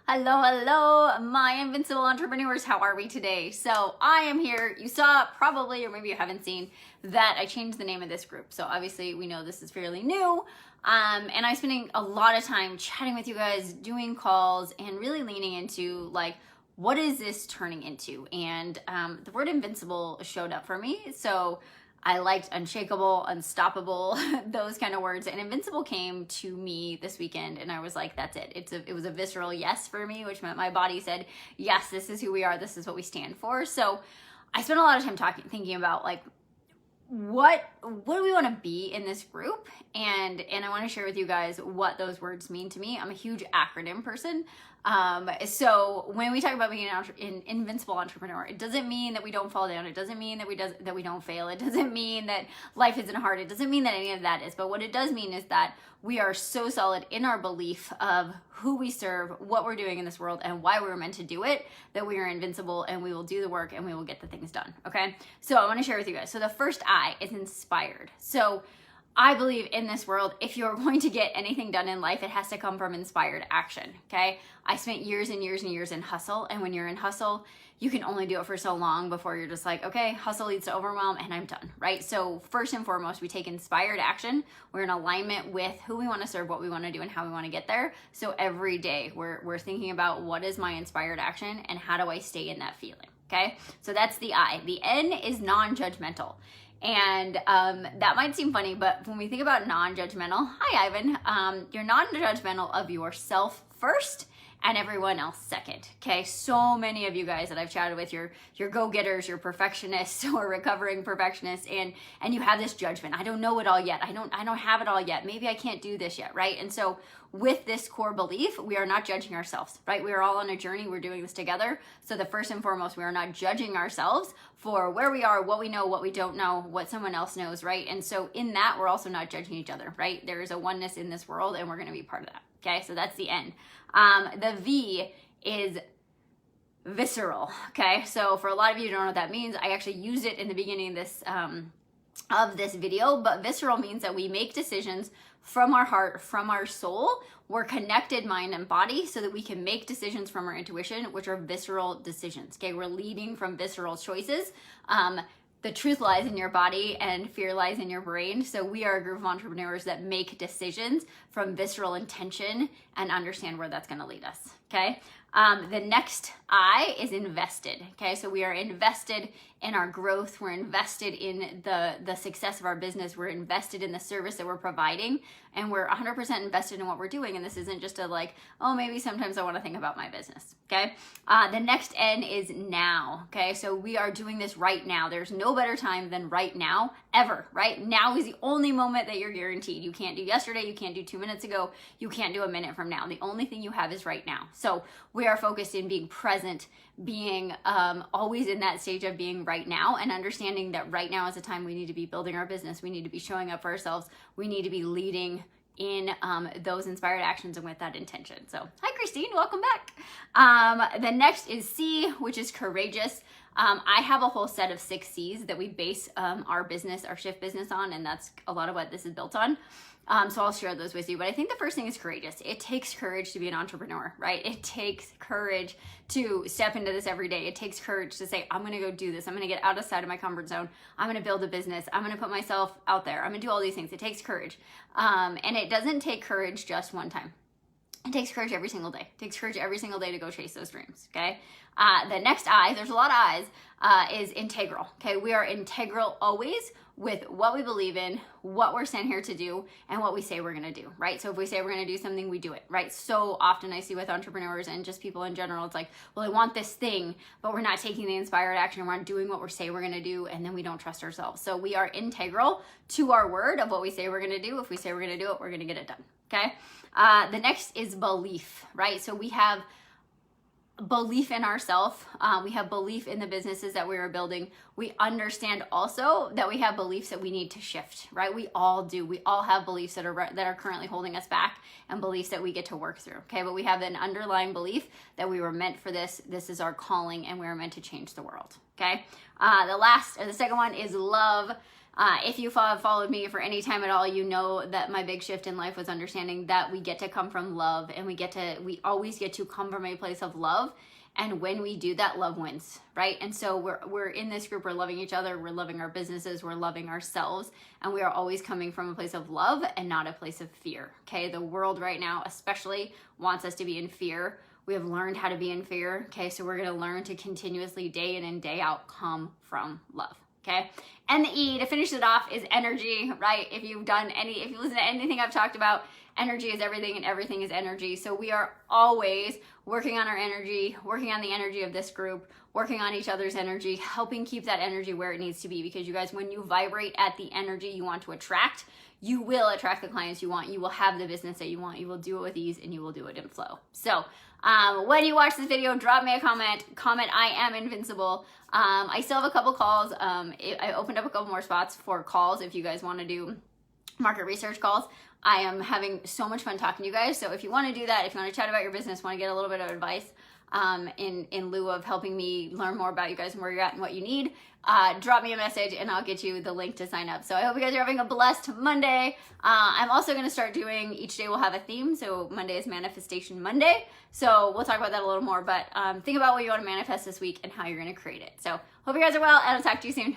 Hello, hello, my Invincible Entrepreneurs. How are we today? So I am here. You saw probably, or maybe you haven't seen, that I changed the name of this group. So obviously we know this is fairly new. And I'm spending a lot of time chatting with you guys, doing calls, and really leaning into like, what is this turning into? And the word invincible showed up for me. So I liked unshakable, unstoppable, those kind of words. And invincible came to me this weekend and I was like, that's it. It was a visceral yes for me, which meant my body said, yes, this is who we are. This is what we stand for. So I spent a lot of time thinking about like, what do we want to be in this group? And I want to share with you guys what those words mean to me. I'm a huge acronym person. So when we talk about being an invincible entrepreneur, it doesn't mean that we don't fall down. It doesn't mean that we don't fail. It doesn't mean that life isn't hard. It doesn't mean that any of that is. But what it does mean is that we are so solid in our belief of who we serve, what we're doing in this world, and why we were meant to do it, that we are invincible and we will do the work and we will get the things done. Okay. So I want to share with you guys. So the first I is inspired. So I believe in this world, if you're going to get anything done in life, it has to come from inspired action, okay? I spent years and years and years in hustle, and when you're in hustle, you can only do it for so long before you're just like, okay, hustle leads to overwhelm and I'm done, right? So first and foremost, we take inspired action. We're in alignment with who we want to serve, what we want to do, and how we want to get there. So every day we're thinking about what is my inspired action and how do I stay in that feeling, okay? So that's the I. The N is non-judgmental. And that might seem funny, but when we think about non-judgmental, hi Ivan, you're non-judgmental of yourself first and everyone else second. Okay, so many of you guys that I've chatted with, you're go-getters, you're perfectionists or recovering perfectionists, and you have this judgment. I don't know it all yet. I don't have it all yet. Maybe I can't do this yet, right? And so with this core belief, we are not judging ourselves, right? We are all on a journey. We're doing this together. So the first and foremost, we are not judging ourselves for where we are, what we know, what we don't know, what someone else knows, right? And so in that, we're also not judging each other, right? There is a oneness in this world and we're going to be part of that. Okay, so that's the N. The V is visceral. Okay, so for a lot of you who don't know what that means, I actually used it in the beginning of this video, but visceral means that we make decisions from our heart, from our soul. We're connected mind and body so that we can make decisions from our intuition, which are visceral decisions. Okay, we're leading from visceral choices. The truth lies in your body and fear lies in your brain. So we are a group of entrepreneurs that make decisions from visceral intention and understand where that's going to lead us. Okay. The next I is invested. Okay. So we are invested in our growth. We're invested in the success of our business. We're invested in the service that we're providing, and we're 100% invested in what we're doing. And this isn't just a like, oh, maybe sometimes I want to think about my business. Okay. The next N is now. Okay. So we are doing this right now. There's no better time than right now ever, right? Now is the only moment that you're guaranteed. You can't do yesterday. You can't do 2 minutes ago. You can't do a minute from now. The only thing you have is right now. So we are focused in being present, being always in that stage of being right now, and understanding that right now is the time we need to be building our business. We need to be showing up for ourselves. We need to be leading in those inspired actions and with that intention. So hi Christine, welcome back. The next is C, which is courageous. I have a whole set of 6 C's that we base our business, our shift business on, and that's a lot of what this is built on. So I'll share those with you. But I think the first thing is courageous. It takes courage to be an entrepreneur, right? It takes courage to step into this every day. It takes courage to say, I'm going to go do this. I'm going to get outside of my comfort zone. I'm going to build a business. I'm going to put myself out there. I'm going to do all these things. It takes courage. And it doesn't take courage just one time. It takes courage every single day. It takes courage every single day to go chase those dreams, okay? The next I, there's a lot of I's, is integral, okay? We are integral always with what we believe in, what we're sent here to do, and what we say we're gonna do, right? So if we say we're gonna do something, we do it, right? So often I see with entrepreneurs and just people in general, it's like, well, I want this thing, but we're not taking the inspired action. We're not doing what we say we're gonna do, and then we don't trust ourselves. So we are integral to our word of what we say we're gonna do. If we say we're gonna do it, we're gonna get it done, okay? The next is belief, right? So we have belief in ourselves. We have belief in the businesses that we are building. We understand also that we have beliefs that we need to shift, right? We all do. We all have beliefs that are currently holding us back, and beliefs that we get to work through. Okay, but we have an underlying belief that we were meant for this. This is our calling, and we are meant to change the world. Okay. The second one is love. If you followed me for any time at all, you know that my big shift in life was understanding that we get to come from love, and we always get to come from a place of love. And when we do that, love wins, right? And so we're in this group, we're loving each other, we're loving our businesses, we're loving ourselves, and we are always coming from a place of love and not a place of fear, okay? The world right now especially wants us to be in fear. We have learned how to be in fear, okay? So we're gonna learn to continuously, day in and day out, come from love, okay? And the E, to finish it off, is energy, right? If you listen to anything I've talked about, energy is everything and everything is energy. So we are always working on our energy, working on the energy of this group, working on each other's energy, helping keep that energy where it needs to be. Because you guys, when you vibrate at the energy you want to attract, you will attract the clients you want. You will have the business that you want. You will do it with ease, and you will do it in flow. So when you watch this video, drop me a comment, I am invincible. I still have a couple calls. I opened up a couple more spots for calls if you guys want to do market research calls. I am having so much fun talking to you guys. So if you want to do that, if you want to chat about your business, want to get a little bit of advice in lieu of helping me learn more about you guys and where you're at and what you need, drop me a message and I'll get you the link to sign up. So I hope you guys are having a blessed Monday. I'm also going to start doing, each day will have a theme. So Monday is Manifestation Monday. So we'll talk about that a little more, but think about what you want to manifest this week and how you're going to create it. So hope you guys are well, and I'll talk to you soon.